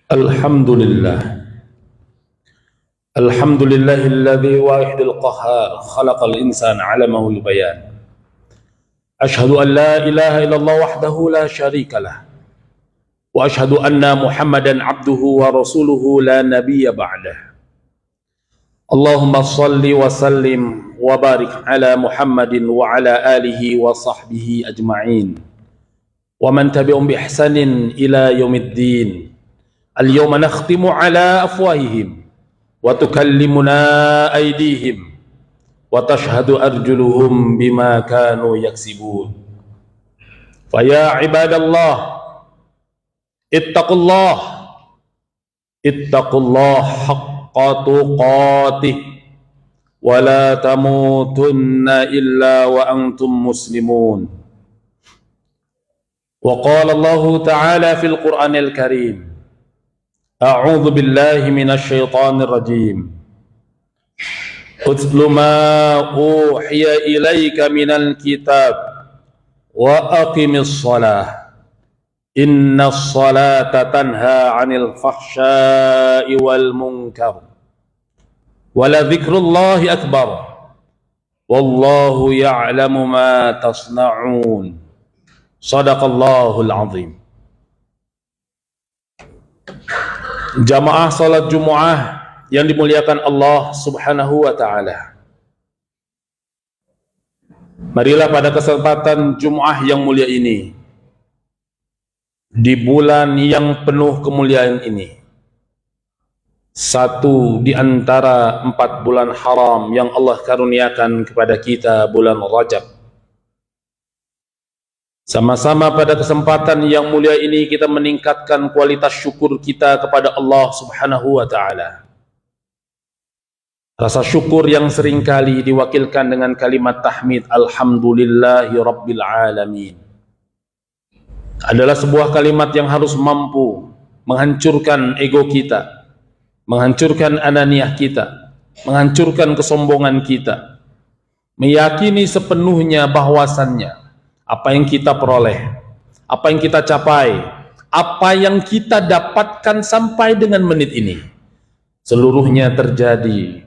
Alhamdulillah. Alhamdulillahilladzi wahidul qahhar khalaqal insana 'alamahu al-bayan. Asyhadu an la ilaha illallah wahdahu la syarikalah. Wa asyhadu anna Muhammadan 'abduhu wa rasuluhu la nabiyya ba'dah. Allahumma shalli wa sallim wa barik ala Muhammadin wa ala alihi wa sahbihi ajma'in. Wa man tabi'um bi ihsanin ila yaumiddin. Al-yawma nakhtimu ala afwahihim wa tukallimuna aydihim wa tashhadu arjuluhum bima kanu yaksibun. Fa ya ibadallah ittaqullah haqqa tuqatih wa la tamutunna illa wa antum muslimun. Wa qala Allah ta'ala fil Qur'anil Karim, A'udzu billahi minasy syaithanir rajim. Utlu ma uhiya ilaika minal kitab wa aqimis shalah. Innas salata tanha 'anil fahsya'i wal munkar. Wa la dzikrullahi akbar. Wallahu ya'lamu ma tasna'un. Shadaqallahul 'azim. Jamaah salat Jumu'ah yang dimuliakan Allah Subhanahu wa ta'ala, marilah pada kesempatan Jumu'ah yang mulia ini, di bulan yang penuh kemuliaan ini, satu di antara 4 bulan haram yang Allah karuniakan kepada kita, bulan Rajab, sama-sama pada kesempatan yang mulia ini kita meningkatkan kualitas syukur kita kepada Allah Subhanahu wa ta'ala. Rasa syukur yang seringkali diwakilkan dengan kalimat tahmid Alhamdulillahi Rabbil Alamin adalah sebuah kalimat yang harus mampu menghancurkan ego kita, menghancurkan ananiah kita, menghancurkan kesombongan kita, meyakini sepenuhnya bahwasannya apa yang kita peroleh, apa yang kita capai, apa yang kita dapatkan sampai dengan menit ini, seluruhnya terjadi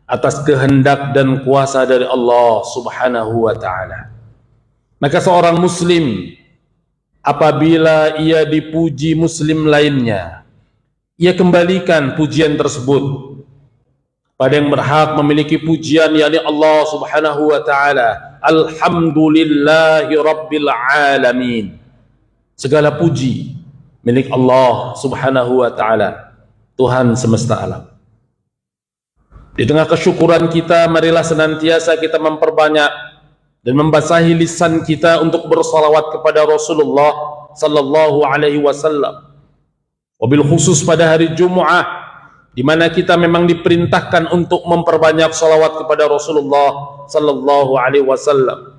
atas kehendak dan kuasa dari Allah Subhanahu wa ta'ala. Maka seorang muslim, apabila ia dipuji muslim lainnya, ia kembalikan pujian tersebut pada yang berhak memiliki pujian, yakni Allah Subhanahu wa ta'ala. Alhamdulillahi Rabbil Alamin. Segala puji milik Allah Subhanahu wa ta'ala, Tuhan semesta alam. Di tengah kesyukuran kita, marilah senantiasa kita memperbanyak dan membasahi lisan kita untuk bersalawat kepada Rasulullah sallallahu alaihi wasallam. Wabil khusus pada hari Jumu'ah, di mana kita memang diperintahkan untuk memperbanyak salawat kepada Rasulullah sallallahu alaihi wasallam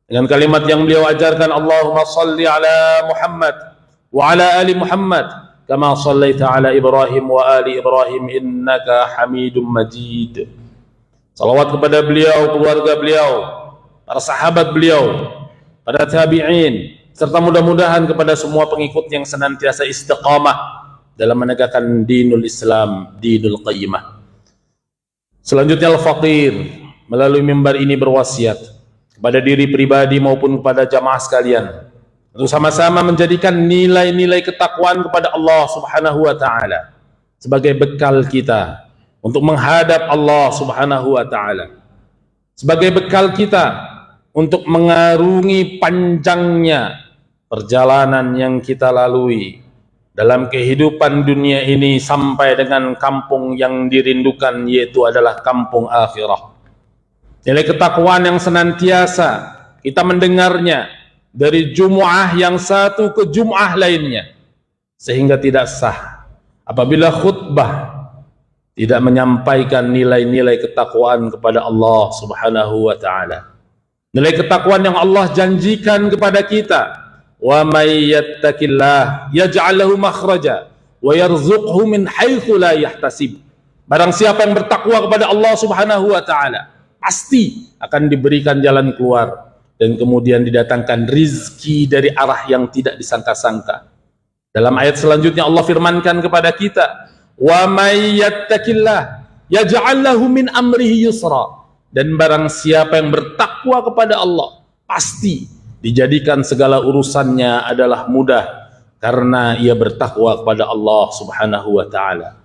dengan kalimat yang beliau ajarkan, Allahumma salli ala Muhammad wa ala ali Muhammad kama sallaita ala Ibrahim wa ali Ibrahim innaka Hamidum Majid. Salawat kepada beliau, keluarga beliau, para sahabat beliau, para tabi'in, serta mudah-mudahan kepada semua pengikut yang senantiasa istiqamah dalam menegakkan dinul Islam, dinul qayyimah. Selanjutnya Al-Faqir melalui mimbar ini berwasiat kepada diri pribadi maupun kepada jamaah sekalian untuk sama-sama menjadikan nilai-nilai ketakwaan kepada Allah Subhanahu wa ta'ala sebagai bekal kita untuk menghadap Allah Subhanahu wa ta'ala, sebagai bekal kita untuk mengarungi panjangnya perjalanan yang kita lalui dalam kehidupan dunia ini sampai dengan kampung yang dirindukan, yaitu adalah kampung akhirah. Nilai ketakwaan yang senantiasa kita mendengarnya dari Jumu'ah yang satu ke Jumu'ah lainnya, sehingga tidak sah apabila khutbah tidak menyampaikan nilai-nilai ketakwaan kepada Allah Subhanahu wa ta'ala. Nilai ketakwaan yang Allah janjikan kepada kita, wa may yattaqillah yaj'al lahu makhraja wa yarzuqhu min haitsu la yahtasib. Barang siapa yang bertakwa kepada Allah Subhanahu wa ta'ala, pasti akan diberikan jalan keluar dan kemudian didatangkan rizki dari arah yang tidak disangka-sangka. Dalam ayat selanjutnya Allah firmankan kepada kita, wa may yattaqillah yaj'al lahu min amrihi yusra. Dan barang siapa yang bertakwa kepada Allah, pasti dijadikan segala urusannya adalah mudah karena ia bertakwa kepada Allah Subhanahu wa taala.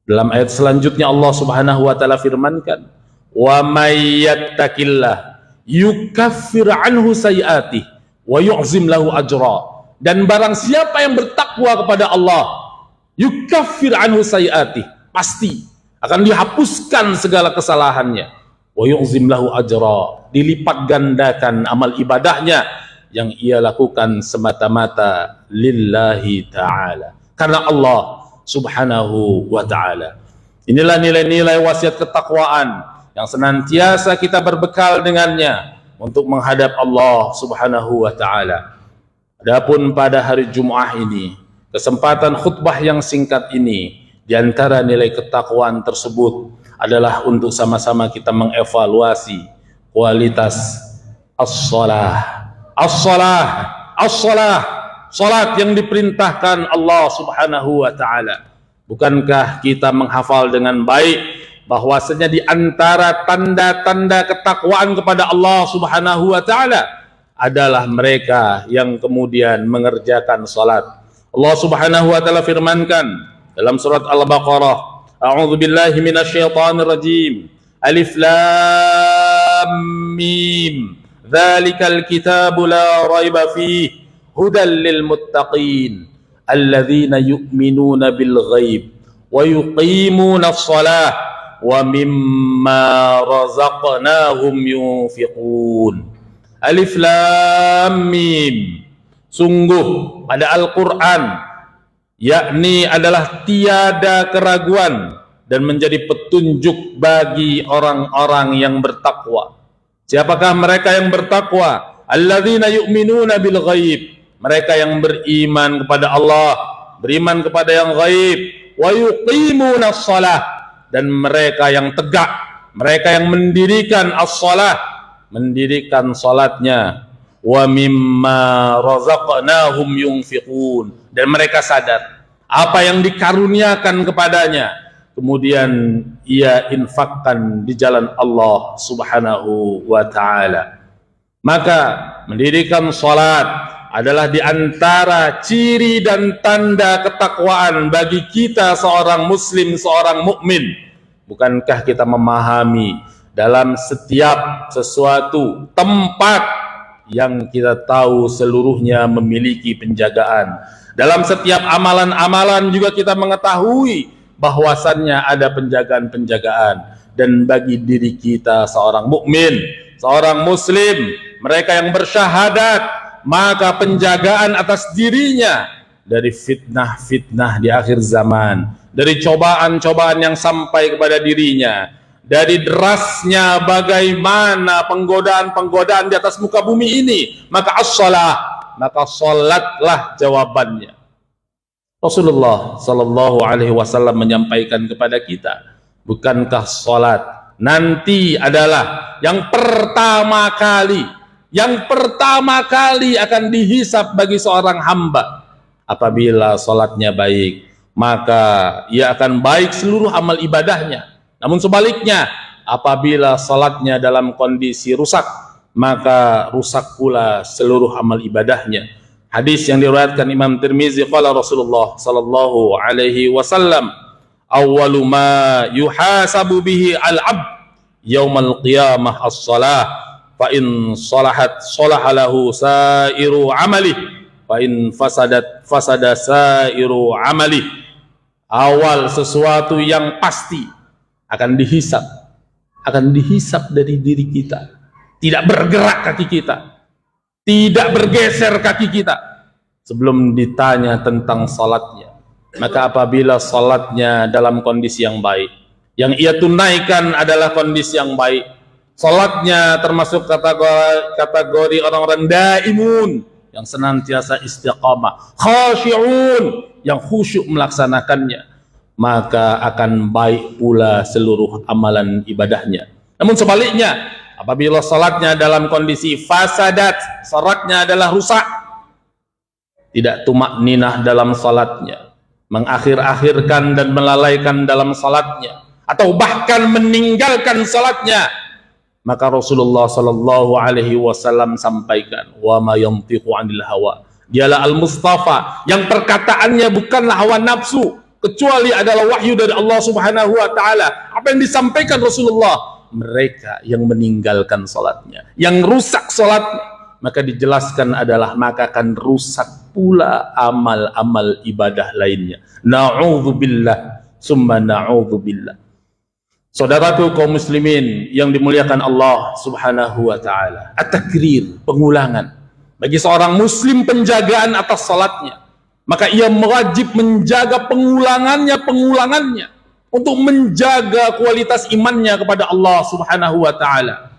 Dalam ayat selanjutnya Allah Subhanahu wa taala firmankan, wa may yattaqillah yukaffir anhu sayiatih wa yu'zim lahu ajra. Dan barang siapa yang bertakwa kepada Allah, yukaffir anhu sayiatih, pasti akan dihapuskan segala kesalahannya, wa yu'zim lahu ajra, dilipat gandakan amal ibadahnya yang ia lakukan semata-mata lillahi ta'ala, karena Allah Subhanahu wa ta'ala. Inilah nilai-nilai wasiat ketakwaan yang senantiasa kita berbekal dengannya untuk menghadap Allah Subhanahu wa ta'ala. Adapun pada hari Jumat ini, kesempatan khutbah yang singkat ini, di antara nilai ketakwaan tersebut adalah untuk sama-sama kita mengevaluasi kualitas as-salah. As-salah, as-salah, salat yang diperintahkan Allah Subhanahu wa taala. Bukankah kita menghafal dengan baik bahwasanya di antara tanda-tanda ketakwaan kepada Allah Subhanahu wa taala adalah mereka yang kemudian mengerjakan salat. Allah Subhanahu wa taala firmankan dalam surat Al-Baqarah, a'udzu billahi minasyaitonir rajim. Alif lam mim. Dzalikal kitabu la raiba fihi hudal lil muttaqin alladzina yu'minuna bil ghaib wa yuqimuna ash-shalah wa mimma razaqnahum yunfiqun. Alif lam mim. Sungguh pada Al-Quran, yakni adalah tiada keraguan dan menjadi petunjuk bagi orang-orang yang bertakwa. Siapakah mereka yang bertakwa? Alladzina yu'minuna bil ghaib, mereka yang beriman kepada Allah, beriman kepada yang ghaib, wa yuqimuna shalah, dan mereka yang tegak, mereka yang mendirikan as-shalah, mendirikan salatnya, wa mimma razaqnahum yunfiqun, dan mereka sadar apa yang dikaruniakan kepadanya kemudian ia infakkan di jalan Allah Subhanahu wa taala. Maka mendirikan salat adalah di antara ciri dan tanda ketakwaan bagi kita seorang muslim, seorang mukmin. Bukankah kita memahami dalam setiap sesuatu tempat yang kita tahu seluruhnya memiliki penjagaan. Dalam setiap amalan-amalan juga kita mengetahui bahwasannya ada penjagaan-penjagaan. Dan bagi diri kita seorang mukmin, seorang muslim, mereka yang bersyahadat, maka penjagaan atas dirinya dari fitnah-fitnah di akhir zaman, dari cobaan-cobaan yang sampai kepada dirinya, dari derasnya bagaimana penggodaan-penggodaan di atas muka bumi ini, maka as-shalah, maka salatlah jawabannya. Rasulullah sallallahu alaihi wasallam menyampaikan kepada kita, bukankah salat nanti adalah yang pertama kali akan dihisab bagi seorang hamba. Apabila salatnya baik, maka ia akan baik seluruh amal ibadahnya. Namun sebaliknya, apabila salatnya dalam kondisi rusak, maka rusak pula seluruh amal ibadahnya. Hadis yang diriwayatkan Imam Tirmizi, qala Rasulullah sallallahu alaihi wasallam, awwalu ma yuhasabu bihi al-'abd yaumal qiyamah as-shalah, fa in salahat salaha lahu sairu amalih, fa in fasadat fasada sairu amalih. Awal sesuatu yang pasti akan dihisab dari diri kita. Tidak bergerak kaki kita, tidak bergeser kaki kita sebelum ditanya tentang salatnya. Maka apabila salatnya dalam kondisi yang baik, yang ia tunaikan adalah kondisi yang baik, salatnya termasuk kategori orang-orang daimun, yang senantiasa istiqamah, khasyi'un, yang khusyuk melaksanakannya, maka akan baik pula seluruh amalan ibadahnya. Namun sebaliknya, apabila salatnya dalam kondisi fasadat, salatnya adalah rusak, tidak tumak ninah dalam salatnya, mengakhir-akhirkan dan melalaikan dalam salatnya, atau bahkan meninggalkan salatnya, maka Rasulullah sallallahu alaihi wasallam sampaikan, wa ma yantiqu 'anil hawa, dialah al-mustafa yang perkataannya bukanlah hawa nafsu, kecuali adalah wahyu dari Allah Subhanahu wa taala. Apa yang disampaikan Rasulullah? Mereka yang meninggalkan salatnya, yang rusak salatnya, maka dijelaskan adalah maka akan rusak pula amal-amal ibadah lainnya. Na'udzubillah summa na'udzubillah. Saudaraku kaum muslimin yang dimuliakan Allah Subhanahu wa taala, at-takrir, pengulangan. Bagi seorang muslim penjagaan atas salatnya, maka ia wajib menjaga pengulangannya untuk menjaga kualitas imannya kepada Allah Subhanahu wa taala.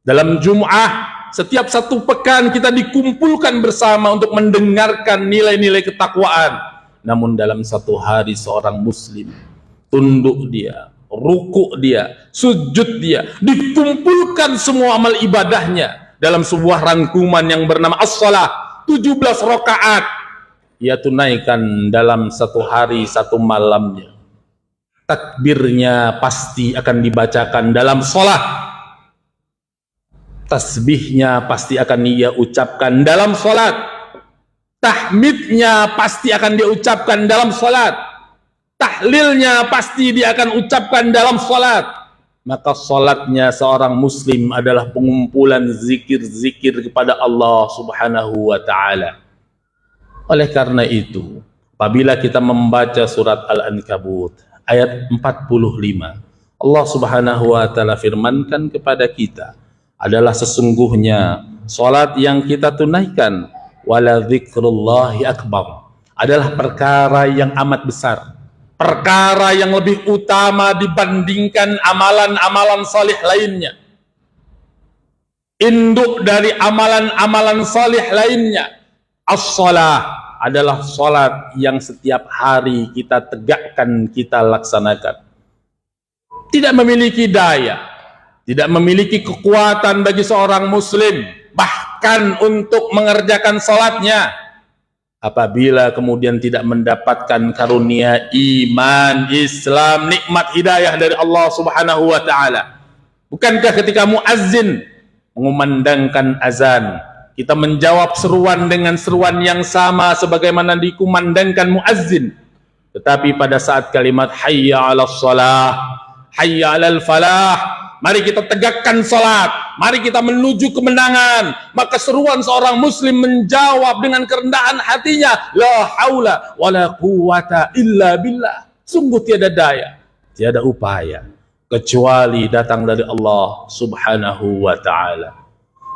Dalam Jum'ah, setiap satu pekan kita dikumpulkan bersama untuk mendengarkan nilai-nilai ketakwaan. Namun dalam satu hari seorang muslim, tunduk dia, rukuk dia, sujud dia, dikumpulkan semua amal ibadahnya dalam sebuah rangkuman yang bernama as-salah, 17 rakaat ia tunaikan dalam satu hari satu malamnya. Takbirnya pasti akan dibacakan dalam salat, tasbihnya pasti akan ia ucapkan dalam salat, tahmidnya pasti akan dia ucapkan dalam salat, tahlilnya pasti dia akan ucapkan dalam salat. Maka salatnya seorang muslim adalah pengumpulan zikir-zikir kepada Allah Subhanahu wa taala. Oleh karena itu, apabila kita membaca surat Al-Ankabut ayat 45, Allah Subhanahu wa taala firmankan kepada kita adalah sesungguhnya salat yang kita tunaikan, wala dzikrullahi akbar, adalah perkara yang amat besar, perkara yang lebih utama dibandingkan amalan-amalan salih lainnya. Induk dari amalan-amalan salih lainnya, as-salah, adalah salat yang setiap hari kita tegakkan, kita laksanakan. Tidak memiliki daya, tidak memiliki kekuatan bagi seorang muslim bahkan untuk mengerjakan salatnya apabila kemudian tidak mendapatkan karunia iman, Islam, nikmat hidayah dari Allah Subhanahu wa taala. Bukankah ketika muazzin mengumandangkan azan, kita menjawab seruan dengan seruan yang sama sebagaimana dikumandangkan muazzin, tetapi pada saat kalimat hayya 'alas shalah, hayya 'alal falah, mari kita tegakkan salat, mari kita menuju kemenangan, maka seruan seorang muslim menjawab dengan kerendahan hatinya, la haula wala quwata illa billah. Sungguh tiada daya, tiada upaya kecuali datang dari Allah Subhanahu wa taala.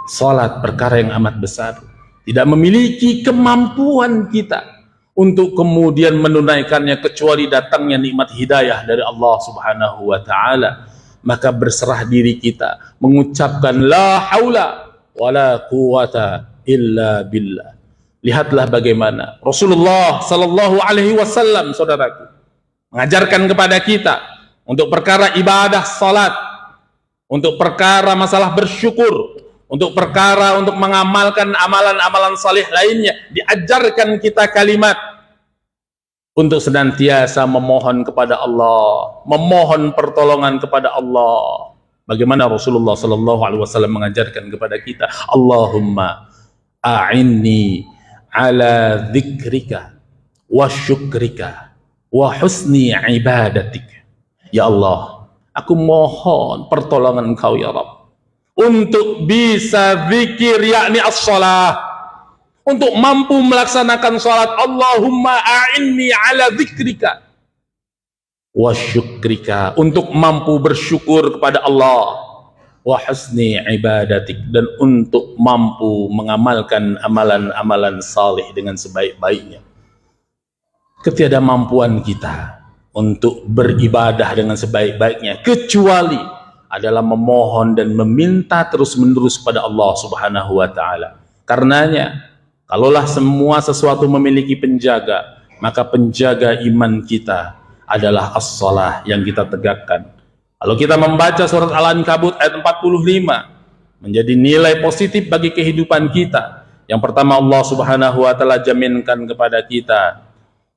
Salat perkara yang amat besar, tidak memiliki kemampuan kita untuk kemudian menunaikannya kecuali datangnya nikmat hidayah dari Allah Subhanahu wa taala. Maka berserah diri kita mengucapkan la haula wala quwata illa billah. Lihatlah bagaimana Rasulullah sallallahu alaihi wasallam, saudaraku, mengajarkan kepada kita untuk perkara ibadah salat, untuk perkara masalah bersyukur, untuk perkara untuk mengamalkan amalan-amalan salih lainnya, diajarkan kita kalimat untuk senantiasa memohon kepada Allah, memohon pertolongan kepada Allah. Bagaimana Rasulullah sallallahu alaihi wasallam mengajarkan kepada kita, Allahumma a'inni ala dzikrika wa syukrika wa husni ibadatik. Ya Allah, aku mohon pertolongan Engkau ya Rabb untuk bisa zikir, yakni as-salah, untuk mampu melaksanakan salat. Allahumma a'inni ala dzikrika wa syukrika, untuk mampu bersyukur kepada Allah, wa husni ibadatik, dan untuk mampu mengamalkan amalan-amalan salih dengan sebaik-baiknya. Ketiadamampuan kita untuk beribadah dengan sebaik-baiknya kecuali adalah memohon dan meminta terus-menerus pada Allah Subhanahu wa taala. Karenanya, kalaulah semua sesuatu memiliki penjaga, maka penjaga iman kita adalah as-salah yang kita tegakkan. Kalau kita membaca surat Al-Ankabut ayat 45, menjadi nilai positif bagi kehidupan kita, Yang pertama, Allah Subhanahu wa taala jaminkan kepada kita,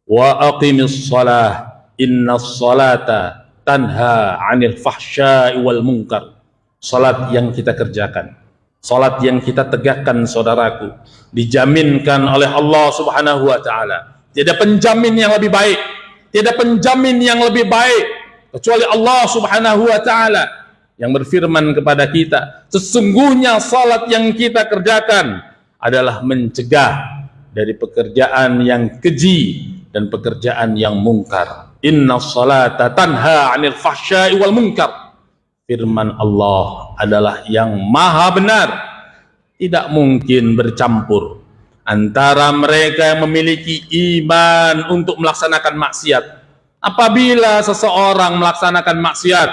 wa aqimis shalah innas salata tanha 'anil fahsya'i wal munkar. Salat yang kita kerjakan, salat yang kita tegakkan, saudaraku, dijaminkan oleh Allah Subhanahu wa taala. Tidak penjamin yang lebih baik, tidak penjamin yang lebih baik kecuali Allah Subhanahu wa taala yang berfirman kepada kita, sesungguhnya salat yang kita kerjakan adalah mencegah dari pekerjaan yang keji dan pekerjaan yang mungkar. Inna salata tanha 'anil fahsya'i wal munkar. Firman Allah adalah yang maha benar, tidak mungkin bercampur antara mereka yang memiliki iman untuk melaksanakan maksiat. Apabila seseorang melaksanakan maksiat,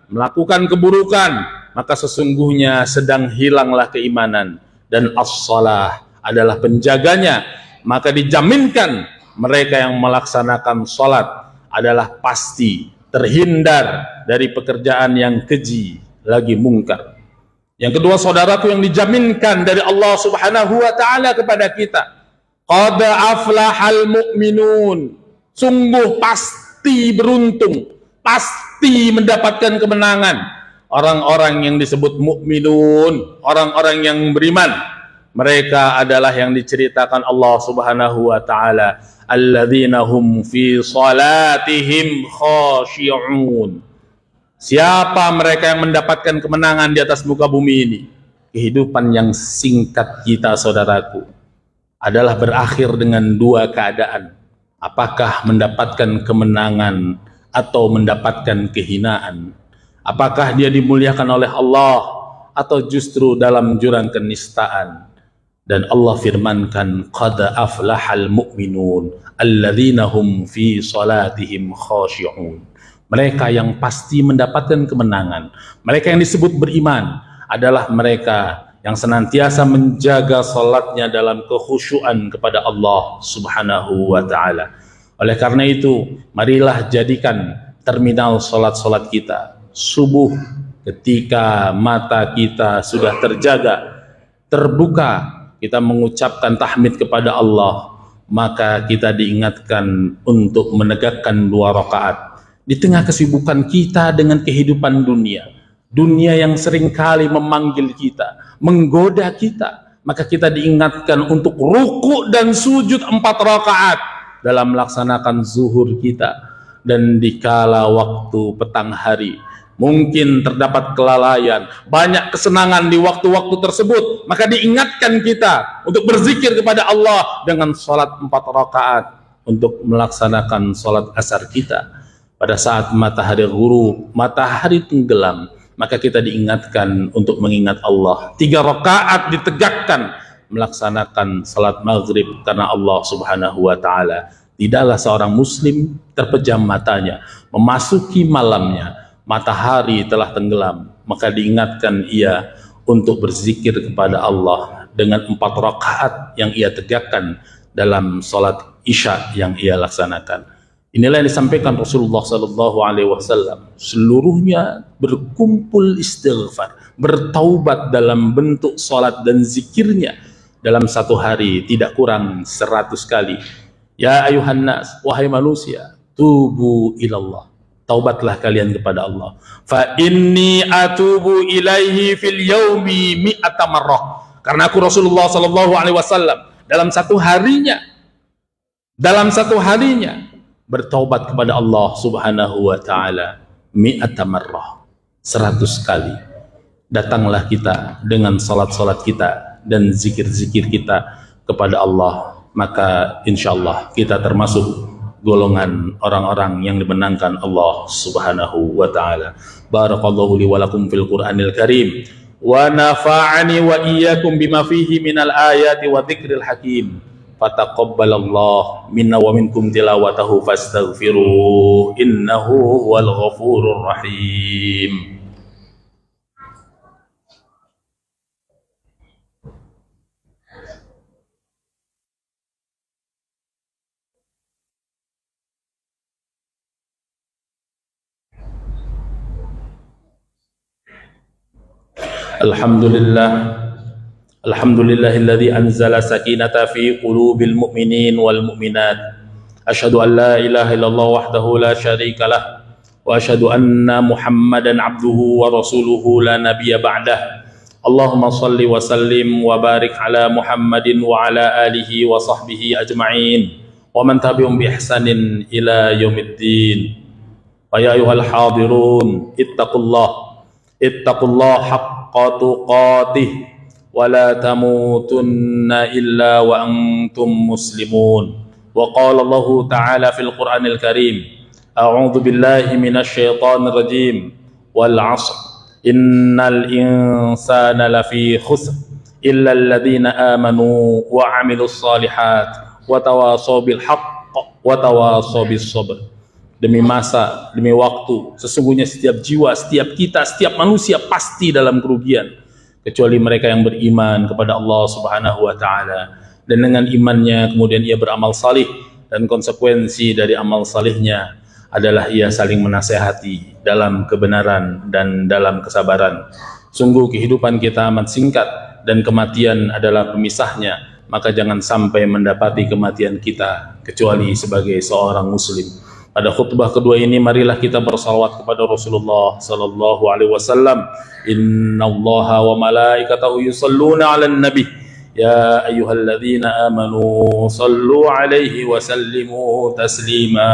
melakukan keburukan, maka sesungguhnya sedang hilanglah keimanan, dan as-salah adalah penjaganya. Maka dijaminkan mereka yang melaksanakan salat adalah pasti terhindar dari pekerjaan yang keji lagi mungkar. Yang kedua, saudaraku, yang dijaminkan dari Allah Subhanahu wa taala kepada kita, qad aflahal mu'minun, sungguh pasti beruntung, pasti mendapatkan kemenangan orang-orang yang disebut mukminun, orang-orang yang beriman. Mereka adalah yang diceritakan Allah Subhanahu wa taala, alladzina hum fi salatihim khashi'un. Siapa mereka yang mendapatkan kemenangan di atas muka bumi ini? Kehidupan yang singkat kita, saudaraku, adalah berakhir dengan dua keadaan. Apakah mendapatkan kemenangan atau mendapatkan kehinaan? Apakah dia dimuliakan oleh Allah atau justru dalam jurang kenistaan? Dan Allah firmankan, qad aflahal mu'minun alladzina hum fi salatihim khashi'un. Mereka yang pasti mendapatkan kemenangan, mereka yang disebut beriman, adalah mereka yang senantiasa menjaga salatnya dalam kekhusyuan kepada Allah Subhanahu wa taala. Oleh karena itu, marilah jadikan terminal salat-salat kita subuh, ketika mata kita sudah terjaga, terbuka, kita mengucapkan tahmid kepada Allah, maka kita diingatkan untuk menegakkan 2 rakaat di tengah kesibukan kita dengan kehidupan dunia, dunia yang seringkali memanggil kita, menggoda kita. Maka kita diingatkan untuk ruku dan sujud 4 rakaat dalam melaksanakan zuhur kita. Dan dikala waktu petang hari mungkin terdapat kelalaian, banyak kesenangan di waktu-waktu tersebut, maka diingatkan kita untuk berzikir kepada Allah dengan salat 4 rakaat untuk melaksanakan salat asar kita. Pada saat matahari ghurub, matahari tenggelam, maka kita diingatkan untuk mengingat Allah. 3 rakaat ditegakkan melaksanakan salat maghrib, karena Allah Subhanahu wa taala tidaklah seorang muslim terpejam matanya memasuki malamnya, matahari telah tenggelam, maka diingatkan ia untuk berzikir kepada Allah dengan 4 rakaat yang ia tegakkan dalam salat isya yang ia laksanakan. Inilah yang disampaikan Rasulullah sallallahu alaihi wasallam, seluruhnya berkumpul istighfar, bertaubat dalam bentuk salat dan zikirnya dalam satu hari tidak kurang 100 kali. Ya ayuhan nas, wahai manusia, tubu ilallah, taubatlah kalian kepada Allah. Fa inni atubu ilaihi fil yaumi mi'ata marrah. Karena aku Rasulullah sallallahu alaihi wasallam dalam satu harinya bertaubat kepada Allah Subhanahu wa taala mi'ata marrah, 100 kali. Datanglah kita dengan salat-salat kita dan zikir-zikir kita kepada Allah, maka insyaallah kita termasuk golongan orang-orang yang dimenangkan Allah Subhanahu wa taala. Barakallahu li wa lakum fil Qur'anil Karim wa nafa'ani wa iyyakum bima fihi minal ayati wa dzikril hakim. Fataqabbalallahu minna wa minkum tilawatahu fastaghfiruh innahu huwal ghafurur rahim. Alhamdulillah, Alhamdulillahilladzi anzala sakinata fi qulubil mu'minin wal mu'minat. Asyhadu an la ilaha illallah wahdahu la syarikalah wa asyhadu anna Muhammadan abduhu wa rasuluhu la nabiyya ba'dah. Allahumma salli wa sallim wa barik ala Muhammadin wa ala alihi wa sahbihi ajma'in wa man tabi'um bi ihsanin ila yaumiddin. Wa ya ayyuhal hadirun ittaqullah haqqa tuqatih wa la tamutunna illa wa antum muslimun. Wa qala Allah ta'ala fil Qur'anil Karim, a'udzu billahi minasy syaithanir rajim, wal 'ashr innal insana lafi khusr illa alladziina amanu wa 'amilus shalihat wa tawasaw bil haqq wa tawasaw bis sabr. Demi masa, demi waktu, sesungguhnya setiap jiwa, setiap kita, setiap manusia pasti dalam kerugian, kecuali mereka yang beriman kepada Allah Subhanahu wa Ta'ala, dan dengan imannya kemudian ia beramal salih, dan konsekuensi dari amal salihnya adalah ia saling menasehati dalam kebenaran dan dalam kesabaran. Sungguh kehidupan kita amat singkat dan kematian adalah pemisahnya, maka jangan sampai mendapati kematian kita kecuali sebagai seorang muslim. Pada khutbah kedua ini marilah kita bersalawat kepada Rasulullah sallallahu alaihi wasallam. Innallaha wa malaikatahu yusholluna 'alan nabi ya ayyuhalladzina amanu sallu 'alaihi wa sallimu taslima.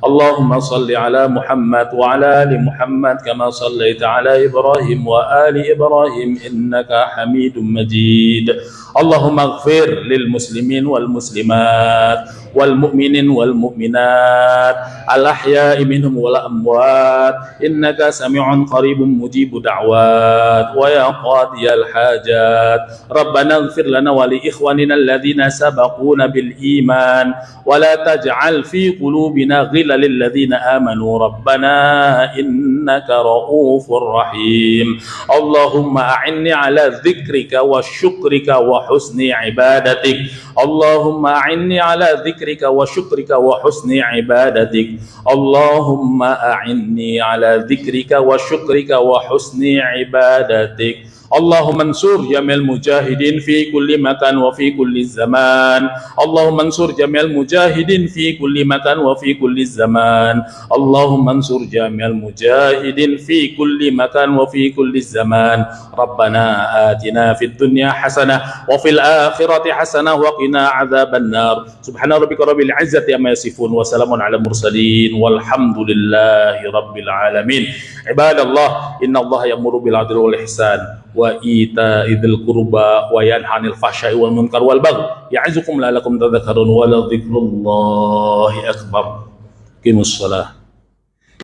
Allahumma salli 'ala Muhammad wa 'ala ali Muhammad kama shallaita 'ala Ibrahim wa ali Ibrahim innaka Hamidum Majid. Allahumma ighfir lil muslimin wal muslimat wal mu'minin wal mu'minat al ahya'i minhum wal amwat innaka sami'un qaribun mujibud da'wat wa ya qadiyal hajat. Rabbana ighfir lana wa li ikhwanina alladhina sabaquna bil iman wa la taj'al fi qulubina ghillan lil ladzina amanu rabbana innaka ra'ufur rahim. Allahumma a'inni ala dzikrika wa syukrika wa husni ibadatik. Allahumma a'inni ala dzikrika wa syukrika wa husni ibadatik. Allahumma a'inni ala dzikrika wa syukrika wa husni ibadatik. Allahumma ansur jamil mujahidin fi kulli makan wa fi kulli zaman. Allahumma ansur jamil mujahidin fi kulli makan wa fi kulli zaman. Allahumma ansur jamil mujahidin fi kulli makan wa fi kulli zaman. Rabbana atina fid dunya hasanah wa fil akhirati hasanah wa qina adzaban nar. Subhana rabbika rabbil izzati amma yasifun wa salamun ala mursalin walhamdulillahi rabbil alamin. Ibadallah, innallaha ya'muru bil 'adli wal ihsan wa ita'idzil qurba wa yanha 'anil fahsya'i wal munkar wal baghi ya'izukum la'allakum tadhakkarun wa la dzikrullahi akbar. Qimus shalah.